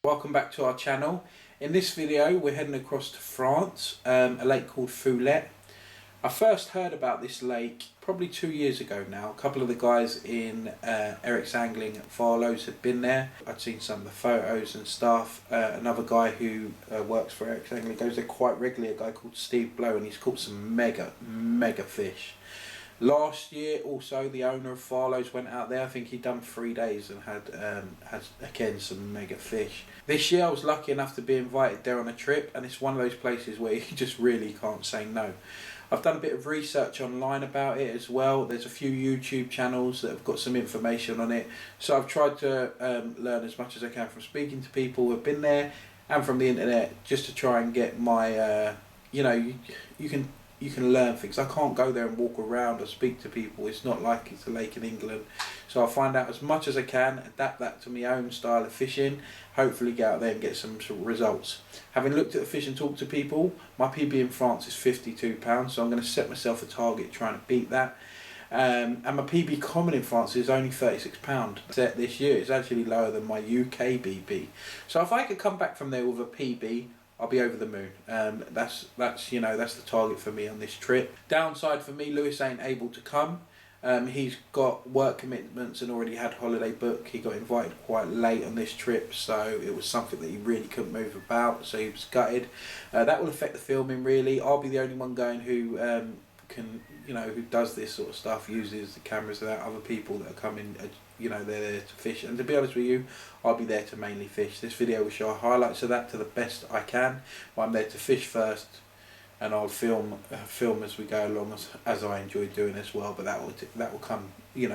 welcome back to our channel. In this video we're heading across to France, a lake called Feuillette. I first heard about this lake probably 2 years ago now. A couple of the guys in Eric's Angling at Farlow's had been there. I'd seen some of the photos and stuff. Another guy who works for Eric's Angling goes there quite regularly, a guy called Steve Blow, and he's caught some mega fish. Last year also the owner of Farlow's went out there. I think he'd done 3 days and had again some mega fish. This year I was lucky enough to be invited there on a trip, and it's one of those places where you just really can't say no. I've done a bit of research online about it as well. There's a few YouTube channels that have got some information on it, so I've tried to learn as much as I can from speaking to people who have been there and from the internet, just to try and get my you can learn things. I can't go there and walk around or speak to people. It's not like it's a lake in England. So I'll find out as much as I can, adapt that to my own style of fishing, hopefully get out there and get some sort of results. Having looked at the fish and talked to people, my PB in France is £52, so I'm going to set myself a target trying to beat that. And my PB common in France is only £36 set this year. It's actually lower than my UK BB. So if I could come back from there with a PB, I'll be over the moon. That's the target for me on this trip. Downside for me, Lewis ain't able to come. He's got work commitments and already had holiday book. He got invited quite late on this trip, so it was something that he really couldn't move about, so he was gutted. That will affect the filming really. I'll be the only one going who who does this sort of stuff, uses the cameras without other people that are coming, they're there to fish. And to be honest with you, I'll be there to mainly fish. This video will show highlights of that to the best I can. I'm there to fish first, and I'll film as we go along, as I enjoy doing as well. But that will come,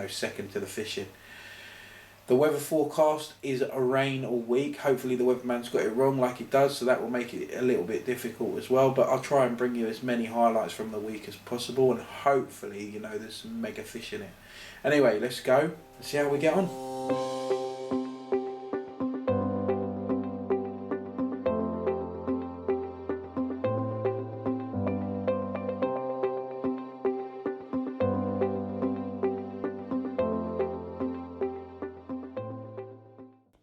second to the fishing. The weather forecast is a rain all week. Hopefully the weatherman's got it wrong like he does, so that will make it a little bit difficult as well. But I'll try and bring you as many highlights from the week as possible, and hopefully, there's some mega fish in it. Anyway, let's go and see how we get on.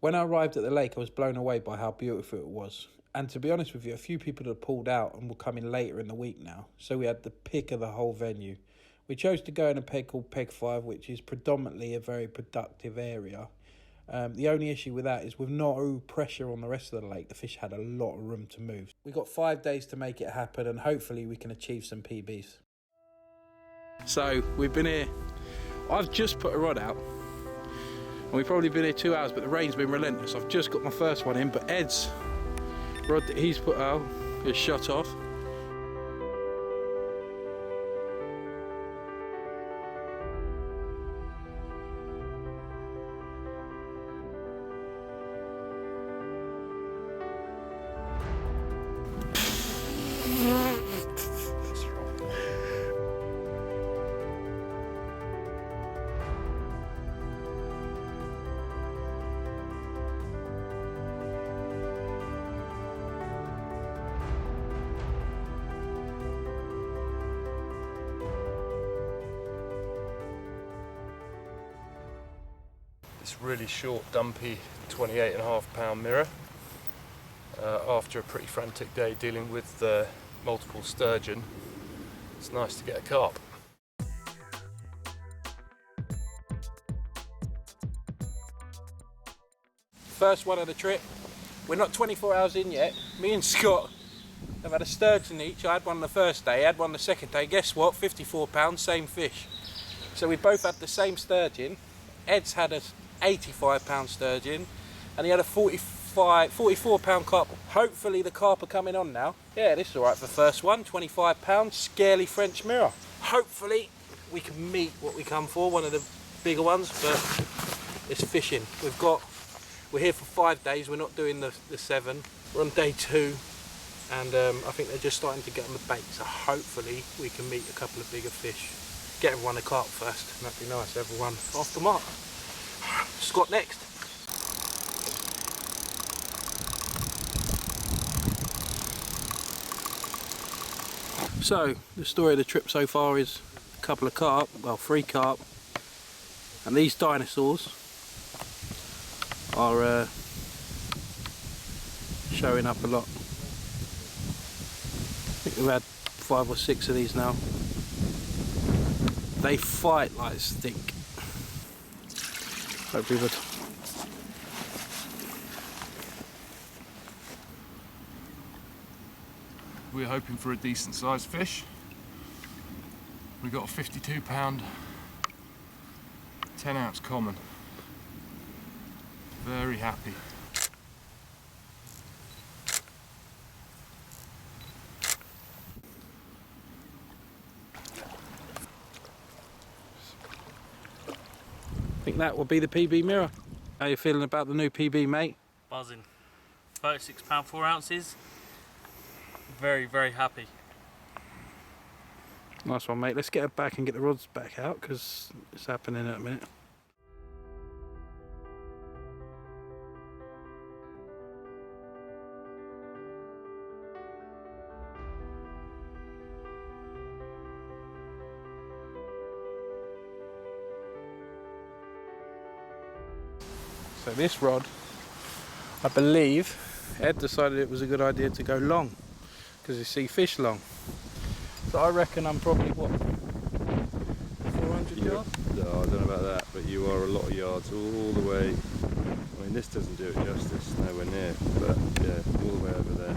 When I arrived at the lake, I was blown away by how beautiful it was. And to be honest with you, a few people had pulled out and were coming later in the week now. So we had the pick of the whole venue. We chose to go in a peg called Peg 5, which is predominantly a very productive area. The only issue with that is with no pressure on the rest of the lake, the fish had a lot of room to move. We got 5 days to make it happen, and hopefully we can achieve some PBs. So we've been here. I've just put a rod out. And we've probably been here 2 hours, but the rain's been relentless. I've just got my first one in, but Ed's rod that he's put out is shut off. This really short, dumpy 28.5 pound mirror after a pretty frantic day dealing with multiple sturgeon. It's nice to get a carp. First one of the trip. We're not 24 hours in yet. Me and Scott have had a sturgeon each. I had one the first day, I had one the second day. Guess what? 54 pounds, same fish. So we both had the same sturgeon. Ed's had a 85 pound sturgeon, and he had a 44 pound carp. Hopefully the carp are coming on now. Yeah, this is alright for the first one. 25 pounds, scaly French mirror. Hopefully we can meet what we come for, one of the bigger ones, but it's fishing. We're here for 5 days. We're not doing the 7. We're on day 2, and I think they're just starting to get on the bait, so hopefully we can meet a couple of bigger fish. Get everyone a carp first, and that'd be nice. Everyone off the mark. Scott next. So the story of the trip so far is a couple of carp, well 3 carp, and these dinosaurs are showing up a lot. I think we've had 5 or 6 of these now. They fight like stink. Hopefully good. We're hoping for a decent sized fish. We got a 52-pound 10-ounce common. Very happy. I think that will be the PB mirror. How you feeling about the new PB, mate? Buzzing. 36 pound 4 ounces. Very, very happy. Nice one, mate. Let's get it back and get the rods back out because it's happening in a minute. So this rod, I believe Ed decided it was a good idea to go long because you see fish long. So I reckon I'm probably what, 400 yards? No, I don't know about that, but you are a lot of yards all the way. I mean, this doesn't do it justice, nowhere near, but yeah, all the way over there.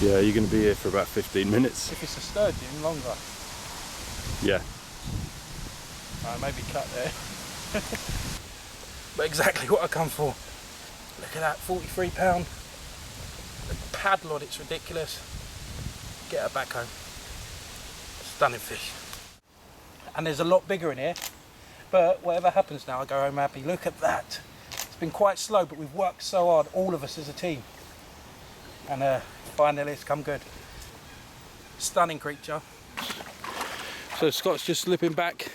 Yeah, you're going to be here for about 15 minutes. If it's a sturgeon, longer. Yeah. Maybe cut there. But exactly what I come for. Look at that, 43 pound. The paddle on it's ridiculous. Get her back home. Stunning fish. And there's a lot bigger in here. But whatever happens now, I go home happy. Look at that. It's been quite slow, but we've worked so hard, all of us as a team. And finally it's come good. Stunning creature. So Scott's just slipping back.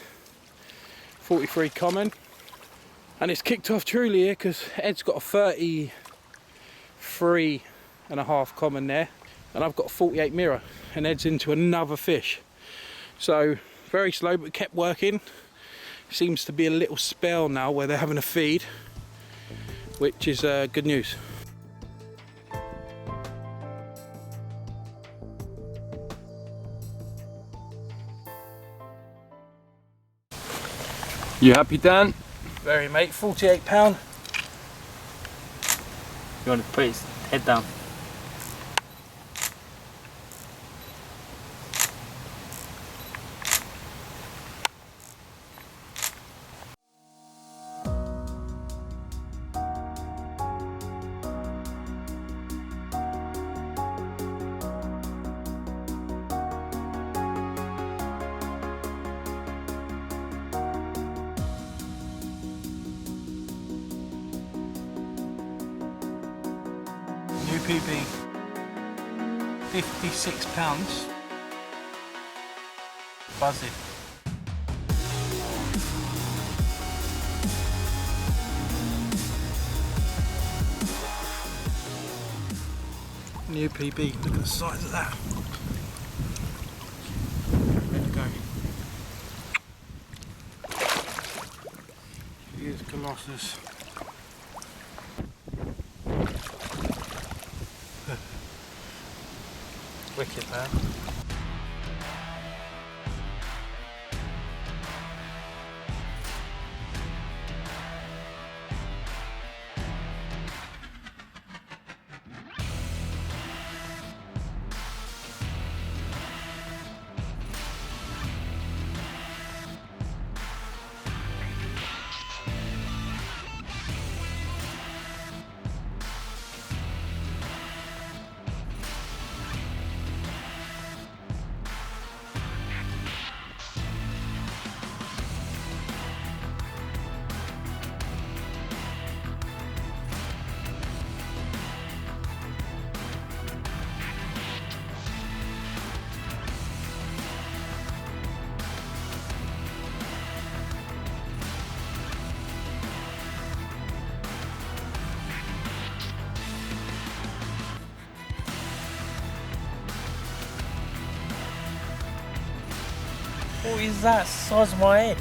43 common. And it's kicked off truly here because Ed's got a 33.5 common there. And I've got a 48 mirror. And Ed's into another fish. So very slow, but kept working. Seems to be a little spell now where they're having a feed, which is good news. You happy, Dan? Very, mate. 48 pound. You want to put his head down? New PB. 56 pounds. Buzzing. New PB. Look at the size of that. Ready to go. Here's Colossus. Wicked, man. What is that? Size of my head.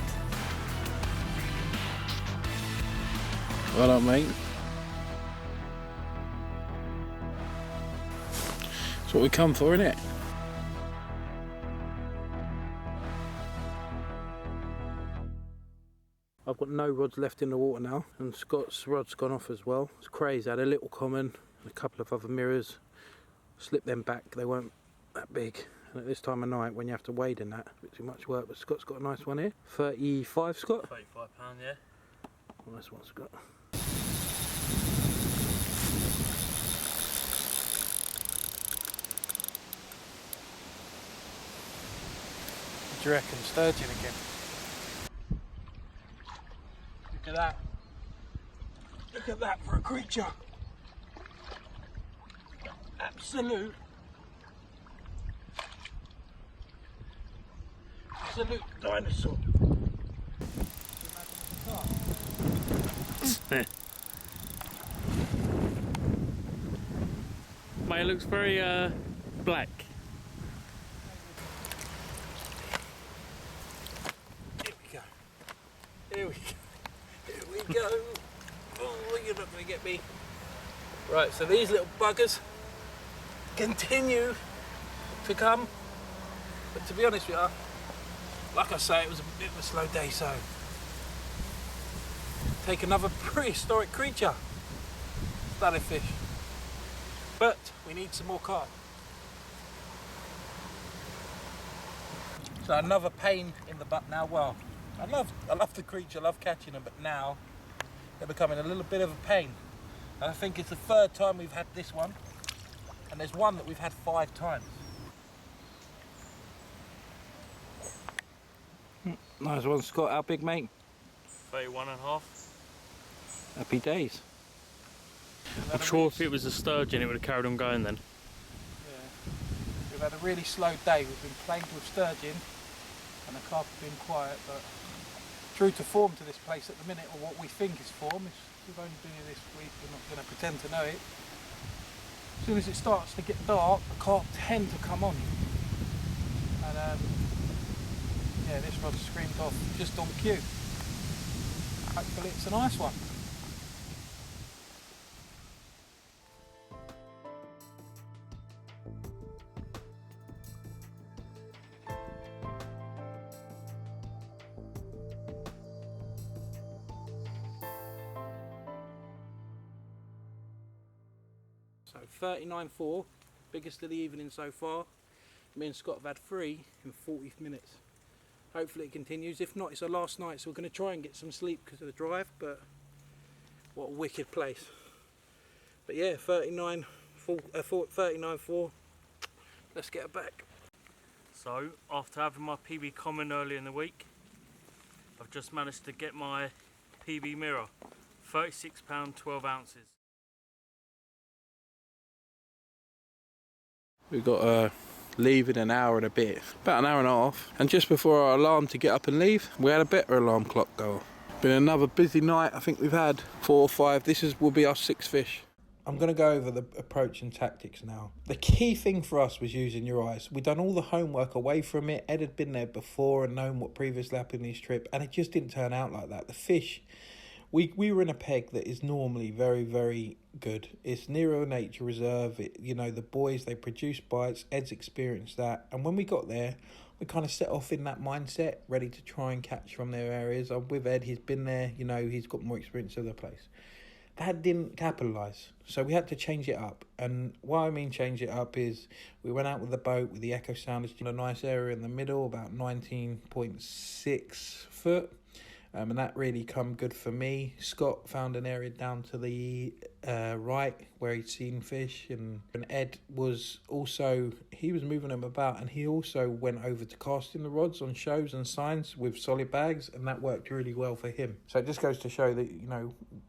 Well done, mate. That's what we come for, innit? I've got no rods left in the water now, and Scott's rod's gone off as well. It's crazy. I had a little common and a couple of other mirrors. Slipped them back, they weren't that big. And at this time of night, when you have to wade in that, it's a bit too much work. But Scott's got a nice one here. 35, Scott? £35, yeah. Nice one, Scott. What do you reckon? Sturgeon again? Look at that. Look at that for a creature. Absolute dinosaur. Mate, it looks very black. Here we go. Here we go. Here we go. Oh, you're not going to get me. Right, so these little buggers continue to come. But to be honest with you, like I say, it was a bit of a slow day, so take another prehistoric creature. Stunning fish. But we need some more carp. So another pain in the butt now. Well, I love the creature, I love catching them, but now they're becoming a little bit of a pain. And I think it's the third time we've had this one, and there's one that we've had 5 times. Nice one, Scott. How big, mate? 31.5. Happy days. I'm sure if it was a sturgeon, it would have carried on going then. Yeah. We've had a really slow day. We've been plagued with sturgeon, and the carp have been quiet, but true to form to this place at the minute, or what we think is form. We've only been here this week, we're not going to pretend to know it. As soon as it starts to get dark, the carp tend to come on. And yeah, this rod screamed off just on cue. Hopefully it's a nice one. So 39.4, biggest of the evening so far. Me and Scott have had 3 in 40 minutes. Hopefully it continues. If not, it's our last night, so we're going to try and get some sleep because of the drive, but what a wicked place. But yeah, 39.4, let's get it back. So, after having my PB common earlier in the week, I've just managed to get my PB mirror, £36, 12 ounces. We've got leave in an hour and a bit, about an hour and a half, and just before our alarm to get up and leave, we had a better alarm clock go off. Been another busy night. I think we've had 4 or 5. This will be our 6th fish. I'm going to go over the approach and tactics now. The key thing for us was using your eyes. We'd done all the homework away from it. Ed had been there before and known what previously happened in his trip, and it just didn't turn out like that. The fish, we were in a peg that is normally very, very good. It's near a nature reserve. The boys, they produce bites. Ed's experienced that. And when we got there, we kind of set off in that mindset, ready to try and catch from their areas. I'm with Ed. He's been there. He's got more experience of the place. That didn't capitalise, so we had to change it up. And what I mean change it up is we went out with the boat with the echo sounders in a nice area in the middle, about 19.6 foot. And that really come good for me. Scott found an area down to the right where he'd seen fish, and Ed was also, he was moving them about, and he also went over to casting the rods on shows and signs with solid bags, and that worked really well for him. So it just goes to show that,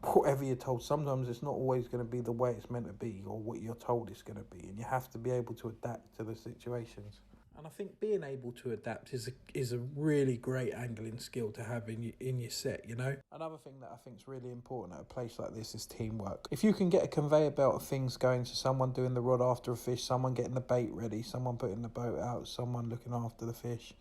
whatever you're told, sometimes it's not always going to be the way it's meant to be or what you're told it's going to be, and you have to be able to adapt to the situations. And I think being able to adapt is a really great angling skill to have in your set, Another thing that I think is really important at a place like this is teamwork. If you can get a conveyor belt of things going, to someone doing the rod after a fish, someone getting the bait ready, someone putting the boat out, someone looking after the fish,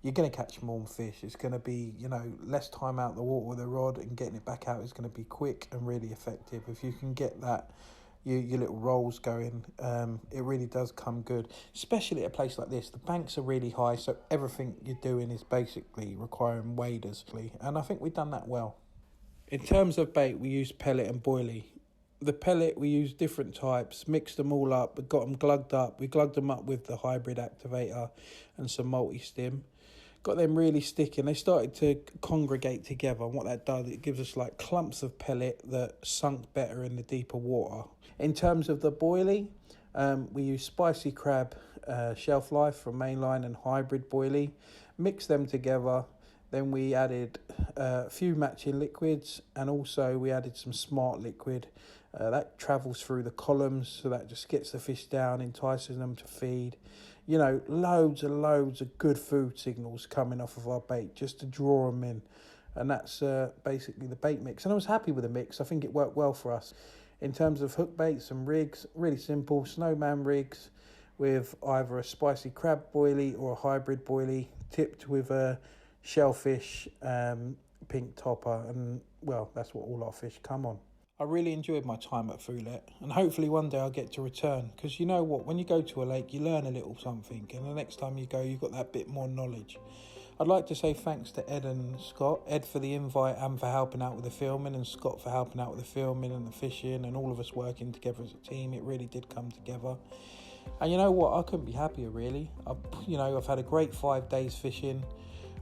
you're going to catch more fish. It's going to be, less time out the water with a rod, and getting it back out is going to be quick and really effective. If you can get that your little rolls going. It really does come good, especially at a place like this. The banks are really high, so everything you're doing is basically requiring waders, and I think we've done that well. In terms of bait, we use pellet and boilie. The pellet, we used different types, mixed them all up, we got them glugged up. We glugged them up with the hybrid activator and some multi-stim. Got them really sticky, and they started to congregate together. And what that does, it gives us like clumps of pellet that sunk better in the deeper water. In terms of the boilie, we use spicy crab shelf life from mainline and hybrid boilie. Mixed them together. Then we added a few matching liquids, and also we added some smart liquid. That travels through the columns, so that just gets the fish down, entices them to feed. You know, loads and loads of good food signals coming off of our bait just to draw them in. And that's basically the bait mix. And I was happy with the mix. I think it worked well for us. In terms of hook baits and rigs, really simple. Snowman rigs with either a spicy crab boilie or a hybrid boilie, tipped with a shellfish pink topper, and well, that's what all our fish come on. I really enjoyed my time at Feuillette, and hopefully one day I'll get to return, because you know what, when you go to a lake you learn a little something, and the next time you go you've got that bit more knowledge. I'd like to say thanks to Ed and Scott, Ed for the invite and for helping out with the filming, and Scott for helping out with the filming and the fishing, and all of us working together as a team. It really did come together. And you know what, I couldn't be happier really. I've had a great 5 days fishing.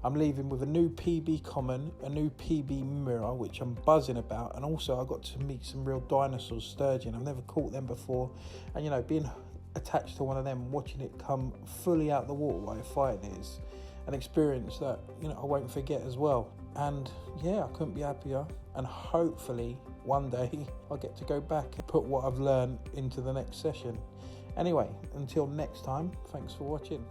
I'm leaving with a new P.B. common, a new P.B. mirror, which I'm buzzing about, and also I got to meet some real dinosaurs, sturgeon. I've never caught them before, and being attached to one of them, watching it come fully out the water while fighting is an experience that I won't forget as well. And yeah, I couldn't be happier, and hopefully one day I'll get to go back and put what I've learned into the next session. Anyway, until next time, thanks for watching.